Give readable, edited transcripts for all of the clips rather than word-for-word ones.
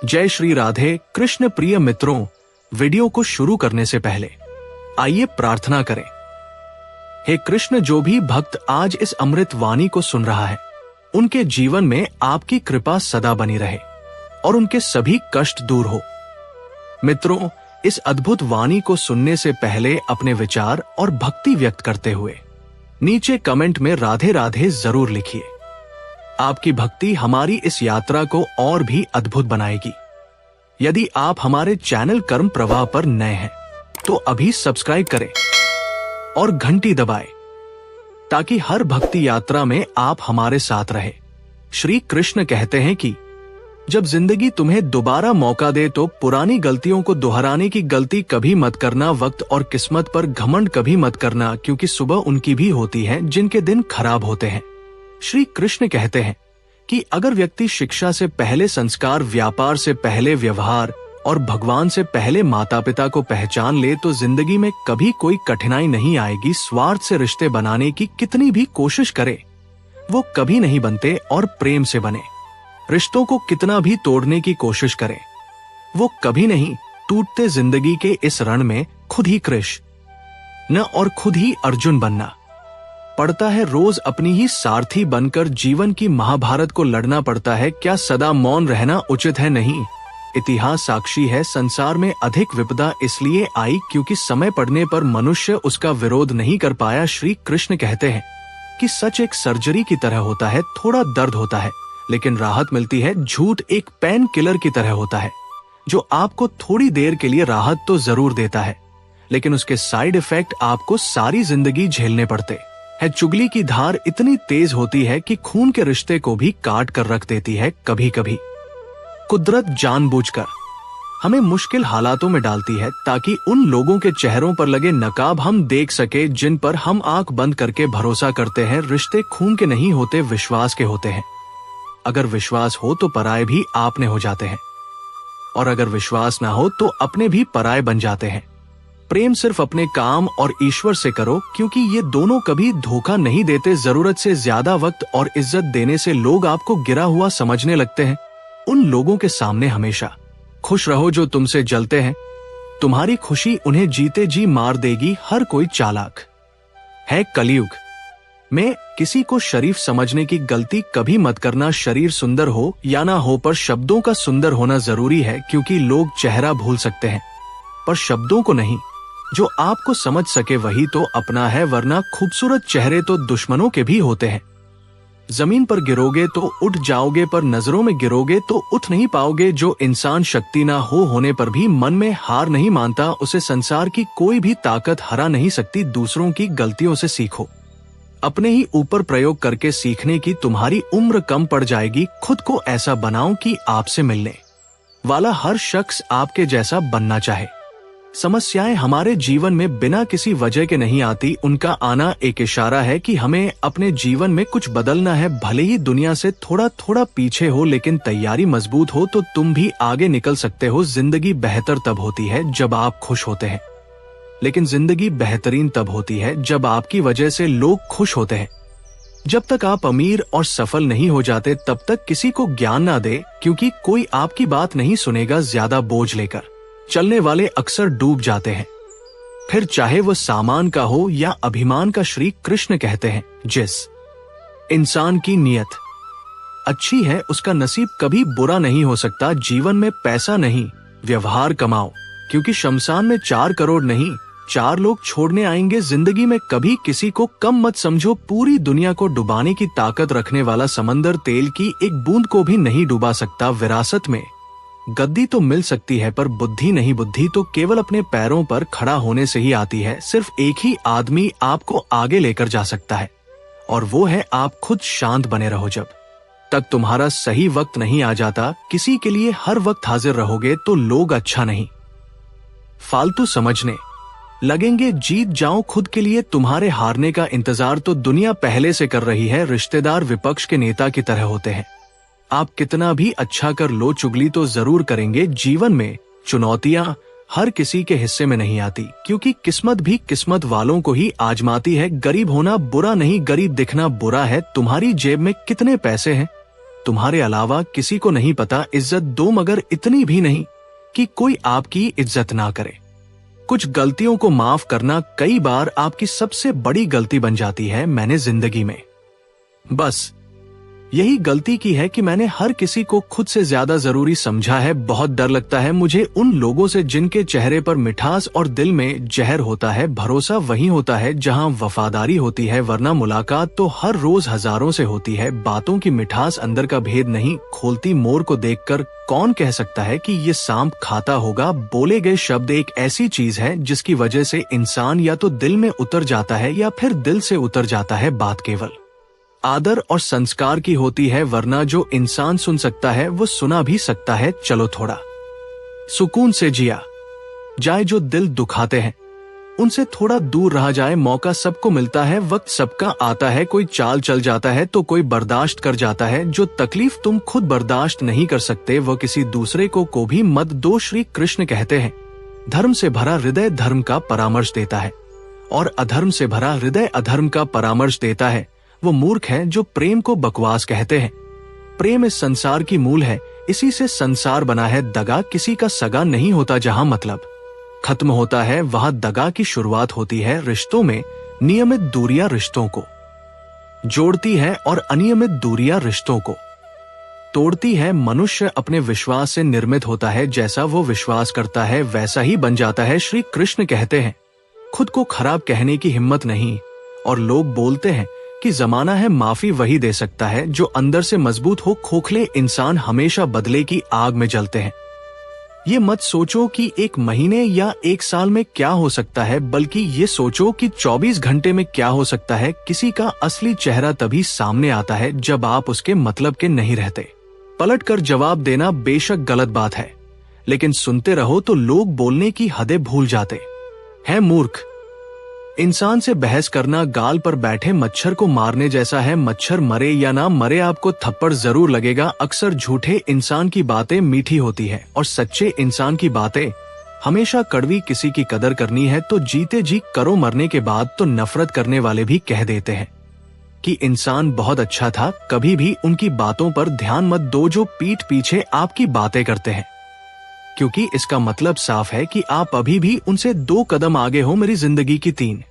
जय श्री राधे कृष्ण। प्रिय मित्रों, वीडियो को शुरू करने से पहले आइए प्रार्थना करें। हे कृष्ण, जो भी भक्त आज इस अमृत वाणी को सुन रहा है, उनके जीवन में आपकी कृपा सदा बनी रहे और उनके सभी कष्ट दूर हो। मित्रों, इस अद्भुत वाणी को सुनने से पहले अपने विचार और भक्ति व्यक्त करते हुए नीचे कमेंट में राधे राधे जरूर लिखिए। आपकी भक्ति हमारी इस यात्रा को और भी अद्भुत बनाएगी। यदि आप हमारे चैनल कर्म प्रवाह पर नए हैं तो अभी सब्सक्राइब करें और घंटी दबाएं ताकि हर भक्ति यात्रा में आप हमारे साथ रहे। श्री कृष्ण कहते हैं कि जब जिंदगी तुम्हें दोबारा मौका दे तो पुरानी गलतियों को दोहराने की गलती कभी मत करना। वक्त और किस्मत पर घमंड कभी मत करना, क्योंकि सुबह उनकी भी होती है जिनके दिन खराब होते हैं। श्री कृष्ण कहते हैं कि अगर व्यक्ति शिक्षा से पहले संस्कार, व्यापार से पहले व्यवहार और भगवान से पहले माता पिता को पहचान ले तो जिंदगी में कभी कोई कठिनाई नहीं आएगी। स्वार्थ से रिश्ते बनाने की कितनी भी कोशिश करे, वो कभी नहीं बनते और प्रेम से बने। रिश्तों को कितना भी तोड़ने की कोशिश करें, वो कभी नहीं टूटते। जिंदगी के इस रण में खुद ही कृष्ण और खुद ही अर्जुन बनना पड़ता है। रोज अपनी ही सारथी बनकर जीवन की महाभारत को लड़ना पड़ता है। क्या सदा मौन रहना उचित है? नहीं। इतिहास साक्षी है, संसार में अधिक विपदा इसलिए आई क्योंकि समय पड़ने पर मनुष्य उसका विरोध नहीं कर पाया। श्री कृष्ण कहते हैं कि सच एक सर्जरी की तरह होता है, थोड़ा दर्द होता है लेकिन राहत मिलती है। झूठ एक पेन किलर की तरह होता है जो आपको थोड़ी देर के लिए राहत तो जरूर देता है, लेकिन उसके साइड इफेक्ट आपको सारी जिंदगी झेलने पड़ते हैं। चुगली की धार इतनी तेज होती है कि खून के रिश्ते को भी काट कर रख देती है। कभी कभी कुदरत जानबूझकर हमें मुश्किल हालातों में डालती है ताकि उन लोगों के चेहरों पर लगे नकाब हम देख सके जिन पर हम आंख बंद करके भरोसा करते हैं। रिश्ते खून के नहीं होते, विश्वास के होते हैं। अगर विश्वास हो तो पराये भी आपने हो जाते हैं, और अगर विश्वास ना हो तो अपने भी पराये बन जाते हैं। प्रेम सिर्फ अपने काम और ईश्वर से करो, क्योंकि ये दोनों कभी धोखा नहीं देते। जरूरत से ज्यादा वक्त और इज्जत देने से लोग आपको गिरा हुआ समझने लगते हैं। उन लोगों के सामने हमेशा खुश रहो जो तुमसे जलते हैं। तुम्हारी खुशी उन्हें जीते जी मार देगी। हर कोई चालाक है कलयुग में। किसी को शरीफ समझने की गलती कभी मत करना। शरीर सुंदर हो या ना हो, पर शब्दों का सुंदर होना जरूरी है, क्योंकि लोग चेहरा भूल सकते हैं पर शब्दों को नहीं। जो आपको समझ सके वही तो अपना है, वरना खूबसूरत चेहरे तो दुश्मनों के भी होते हैं। जमीन पर गिरोगे तो उठ जाओगे, पर नजरों में गिरोगे तो उठ नहीं पाओगे। जो इंसान शक्ति ना हो होने पर भी मन में हार नहीं मानता, उसे संसार की कोई भी ताकत हरा नहीं सकती। दूसरों की गलतियों से सीखो, अपने ही ऊपर प्रयोग करके सीखने की तुम्हारी उम्र कम पड़ जाएगी। खुद को ऐसा बनाओ कि आपसे मिलने वाला हर शख्स आपके जैसा बनना चाहे। समस्याएं हमारे जीवन में बिना किसी वजह के नहीं आती, उनका आना एक इशारा है कि हमें अपने जीवन में कुछ बदलना है। भले ही दुनिया से थोड़ा थोड़ा पीछे हो, लेकिन तैयारी मजबूत हो तो तुम भी आगे निकल सकते हो। जिंदगी बेहतर तब होती है जब आप खुश होते हैं, लेकिन जिंदगी बेहतरीन तब होती है जब आपकी वजह से लोग खुश होते हैं। जब तक आप अमीर और सफल नहीं हो जाते तब तक किसी को ज्ञान ना दे, क्योंकि कोई आपकी बात नहीं सुनेगा। ज्यादा बोझ लेकर चलने वाले अक्सर डूब जाते हैं, फिर चाहे वो सामान का हो या अभिमान का। श्री कृष्ण कहते हैं जिस इंसान की नीयत अच्छी है उसका नसीब कभी बुरा नहीं हो सकता। जीवन में पैसा नहीं, व्यवहार कमाओ, क्योंकि शमशान में 4 करोड़ नहीं 4 लोग छोड़ने आएंगे। जिंदगी में कभी किसी को कम मत समझो। पूरी दुनिया को डुबाने की ताकत रखने वाला समंदर तेल की एक बूंद को भी नहीं डुबा सकता। विरासत में गद्दी तो मिल सकती है पर बुद्धि नहीं। बुद्धि तो केवल अपने पैरों पर खड़ा होने से ही आती है। सिर्फ एक ही आदमी आपको आगे लेकर जा सकता है, और वो है आप खुद। शांत बने रहो जब तक तुम्हारा सही वक्त नहीं आ जाता। किसी के लिए हर वक्त हाजिर रहोगे तो लोग अच्छा नहीं फालतू समझने लगेंगे। जीत जाओ खुद के लिए, तुम्हारे हारने का इंतजार तो दुनिया पहले से कर रही है। रिश्तेदार विपक्ष के नेता की तरह होते हैं। आप कितना भी अच्छा कर लो, चुगली तो जरूर करेंगे। जीवन में चुनौतियां हर किसी के हिस्से में नहीं आती, क्योंकि किस्मत भी किस्मत वालों को ही आजमाती है। गरीब होना बुरा नहीं, गरीब दिखना बुरा है। तुम्हारी जेब में कितने पैसे हैं तुम्हारे अलावा किसी को नहीं पता इज्जत दो, मगर इतनी भी नहीं कि कोई आपकी इज्जत ना करे। कुछ गलतियों को माफ करना कई बार आपकी सबसे बड़ी गलती बन जाती है। मैंने जिंदगी में बस यही गलती की है कि मैंने हर किसी को खुद से ज्यादा जरूरी समझा है। बहुत डर लगता है मुझे उन लोगों से जिनके चेहरे पर मिठास और दिल में जहर होता है। भरोसा वही होता है जहां वफादारी होती है, वरना मुलाकात तो हर रोज हजारों से होती है। बातों की मिठास अंदर का भेद नहीं खोलती। मोर को देखकर कौन कह सकता है कि ये सांप खाता होगा। बोले गए शब्द एक ऐसी चीज है जिसकी वजह से इंसान या तो दिल में उतर जाता है या फिर दिल से उतर जाता है। बात केवल आदर और संस्कार की होती है, वरना जो इंसान सुन सकता है वो सुना भी सकता है। चलो थोड़ा सुकून से जिया जाए। जो दिल दुखाते हैं उनसे थोड़ा दूर रहा जाए। मौका सबको मिलता है, वक्त सबका आता है। कोई चाल चल जाता है तो कोई बर्दाश्त कर जाता है। जो तकलीफ तुम खुद बर्दाश्त नहीं कर सकते वो किसी दूसरे को भी मत दो। श्री कृष्ण कहते हैं, धर्म से भरा हृदय धर्म का परामर्श देता है और अधर्म से भरा हृदय अधर्म का परामर्श देता है। वो मूर्ख हैं जो प्रेम को बकवास कहते हैं। प्रेम इस संसार की मूल है, इसी से संसार बना है। दगा किसी का सगा नहीं होता। जहां मतलब खत्म होता है वहां दगा की शुरुआत होती है। रिश्तों में नियमित दूरियां रिश्तों को जोड़ती है और अनियमित दूरियां रिश्तों को तोड़ती है। मनुष्य अपने विश्वास से निर्मित होता है। जैसा वो विश्वास करता है वैसा ही बन जाता है। श्री कृष्ण कहते हैं, खुद को खराब कहने की हिम्मत नहीं। और लोग बोलते हैं कि जमाना है, माफी वही दे सकता है जो अंदर से मजबूत हो। खोखले इंसान हमेशा बदले की आग में जलते हैं। ये मत सोचो कि एक महीने या एक साल में क्या हो सकता है, बल्कि ये सोचो कि 24 घंटे में क्या हो सकता है। किसी का असली चेहरा तभी सामने आता है जब आप उसके मतलब के नहीं रहते। पलट कर जवाब देना बेशक गलत बात है, लेकिन सुनते रहो तो लोग बोलने की हदें भूल जाते हैं। मूर्ख इंसान से बहस करना गाल पर बैठे मच्छर को मारने जैसा है। मच्छर मरे या ना मरे आपको थप्पड़ जरूर लगेगा। अक्सर झूठे इंसान की बातें मीठी होती है और सच्चे इंसान की बातें हमेशा कड़वी। किसी की कदर करनी है तो जीते जी करो, मरने के बाद तो नफरत करने वाले भी कह देते हैं कि इंसान बहुत अच्छा था। कभी भी उनकी बातों पर ध्यान मत दो जो पीठ पीछे आपकी बातें करते हैं, क्योंकि इसका मतलब साफ है कि आप अभी भी उनसे 2 कदम आगे हो। मेरी जिंदगी की 3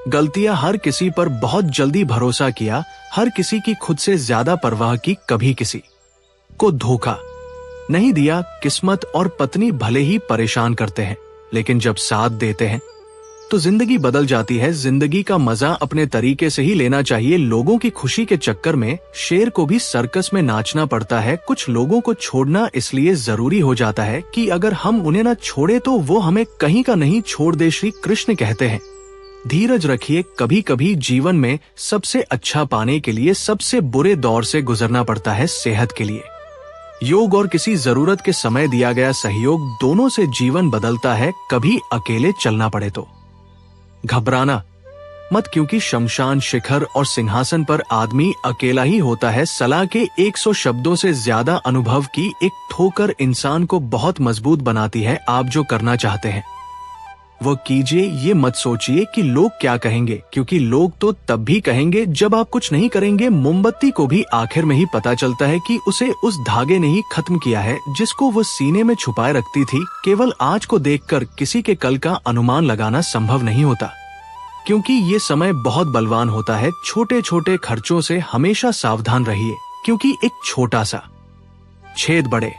गलतियां। हर किसी पर बहुत जल्दी भरोसा किया, हर किसी की खुद से ज्यादा परवाह की, कभी किसी को धोखा नहीं दिया। किस्मत और पत्नी भले ही परेशान करते हैं, लेकिन जब साथ देते हैं तो जिंदगी बदल जाती है। जिंदगी का मजा अपने तरीके से ही लेना चाहिए। लोगों की खुशी के चक्कर में शेर को भी सर्कस में नाचना पड़ता है। कुछ लोगों को छोड़ना इसलिए जरूरी हो जाता है कि अगर हम उन्हें न छोड़े तो वो हमें कहीं का नहीं छोड़ दे। श्री कृष्ण कहते हैं, धीरज रखिए। कभी कभी जीवन में सबसे अच्छा पाने के लिए सबसे बुरे दौर से गुजरना पड़ता है। सेहत के लिए योग और किसी जरूरत के समय दिया गया सहयोग, दोनों से जीवन बदलता है। कभी अकेले चलना पड़े तो घबराना मत, क्योंकि शमशान शिखर और सिंहासन पर आदमी अकेला ही होता है। सलाह के 100 शब्दों से ज्यादा अनुभव की एक ठोकर इंसान को बहुत मजबूत बनाती है। आप जो करना चाहते हैं वो कीजिए। ये मत सोचिए कि लोग क्या कहेंगे, क्योंकि लोग तो तब भी कहेंगे जब आप कुछ नहीं करेंगे। मोमबत्ती को भी आखिर में ही पता चलता है कि उसे उस धागे ने ही खत्म किया है जिसको वो सीने में छुपाए रखती थी। केवल आज को देखकर किसी के कल का अनुमान लगाना संभव नहीं होता, क्योंकि ये समय बहुत बलवान होता है। छोटे छोटे खर्चों से हमेशा सावधान रहिए, क्योंकि एक छोटा सा छेद बड़े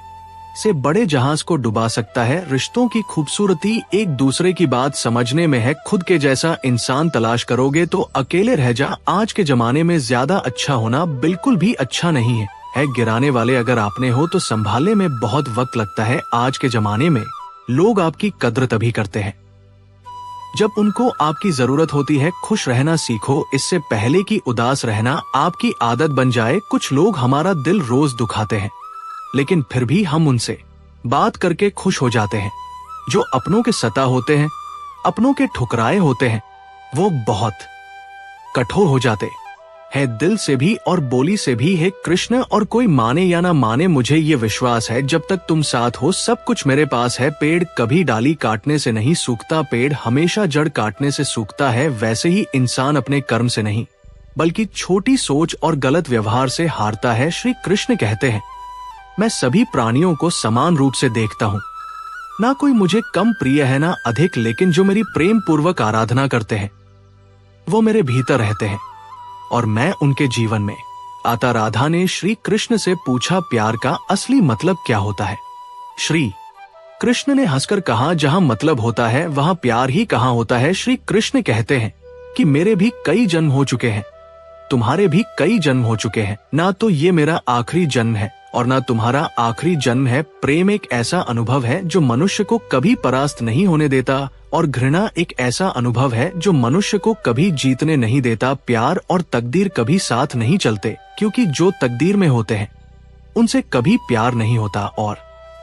से बड़े जहाज को डुबा सकता है। रिश्तों की खूबसूरती एक दूसरे की बात समझने में है। खुद के जैसा इंसान तलाश करोगे तो अकेले रह जा। आज के जमाने में ज्यादा अच्छा होना बिल्कुल भी अच्छा नहीं है। गिराने वाले अगर आपने हो तो संभालने में बहुत वक्त लगता है। आज के जमाने में लोग आपकी कद्र तभी करते हैं जब उनको आपकी जरूरत होती है। खुश रहना सीखो, इससे पहले कि उदास रहना आपकी आदत बन जाए। कुछ लोग हमारा दिल रोज दुखाते हैं, लेकिन फिर भी हम उनसे बात करके खुश हो जाते हैं। जो अपनों के सता होते हैं, अपनों के ठुकराए होते हैं, वो बहुत कठोर हो जाते हैं, दिल से भी और बोली से भी। है कृष्ण, और कोई माने या ना माने मुझे ये विश्वास है जब तक तुम साथ हो सब कुछ मेरे पास है। पेड़ कभी डाली काटने से नहीं सूखता, पेड़ हमेशा जड़ काटने से सूखता है। वैसे ही इंसान अपने कर्म से नहीं बल्कि छोटी सोच और गलत व्यवहार से हारता है। श्री कृष्ण कहते हैं, मैं सभी प्राणियों को समान रूप से देखता हूँ। ना कोई मुझे कम प्रिय है ना अधिक, लेकिन जो मेरी प्रेम पूर्वक आराधना करते हैं वो मेरे भीतर रहते हैं और मैं उनके जीवन में। आता राधा ने श्री कृष्ण से पूछा, प्यार का असली मतलब क्या होता है? श्री कृष्ण ने हंसकर कहा, जहां मतलब होता है वहां प्यार ही कहां होता है। श्री कृष्ण कहते हैं कि मेरे भी कई जन्म हो चुके हैं, तुम्हारे भी कई जन्म हो चुके हैं। ना तो ये मेरा आखिरी जन्म है और ना तुम्हारा आखिरी जन्म है। प्रेम एक ऐसा अनुभव है जो मनुष्य को कभी परास्त नहीं होने देता, और घृणा एक ऐसा अनुभव है जो मनुष्य को कभी जीतने नहीं देता। प्यार और तकदीर कभी साथ नहीं चलते, क्योंकि जो तकदीर में होते हैं उनसे कभी प्यार नहीं होता, और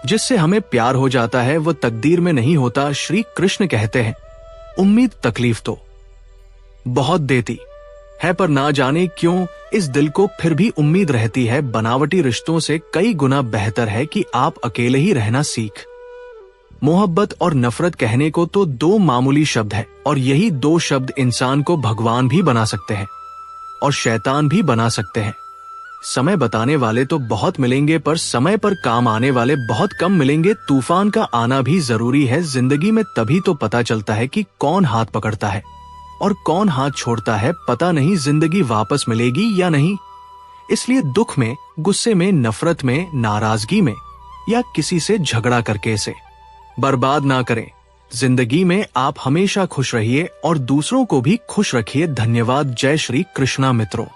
जिससे हमें प्यार हो जाता है वो तकदीर में नहीं होता। श्री कृष्ण कहते हैं, उम्मीद तकलीफ तो बहुत देती है, पर ना जाने क्यों इस दिल को फिर भी उम्मीद रहती है। बनावटी रिश्तों से कई गुना बेहतर है कि आप अकेले ही रहना सीख। मोहब्बत और नफरत कहने को तो दो मामूली शब्द है, और यही दो शब्द इंसान को भगवान भी बना सकते हैं और शैतान भी बना सकते हैं। समय बताने वाले तो बहुत मिलेंगे, पर समय पर काम आने वाले बहुत कम मिलेंगे। तूफान का आना भी जरूरी है। जिंदगी में तभी तो पता चलता है कि कौन हाथ पकड़ता है और कौन हाथ छोड़ता है। पता नहीं जिंदगी वापस मिलेगी या नहीं, इसलिए दुख में, गुस्से में, नफरत में, नाराजगी में या किसी से झगड़ा करके इसे बर्बाद ना करें। जिंदगी में आप हमेशा खुश रहिए और दूसरों को भी खुश रखिए। धन्यवाद। जय श्री कृष्णा मित्रों।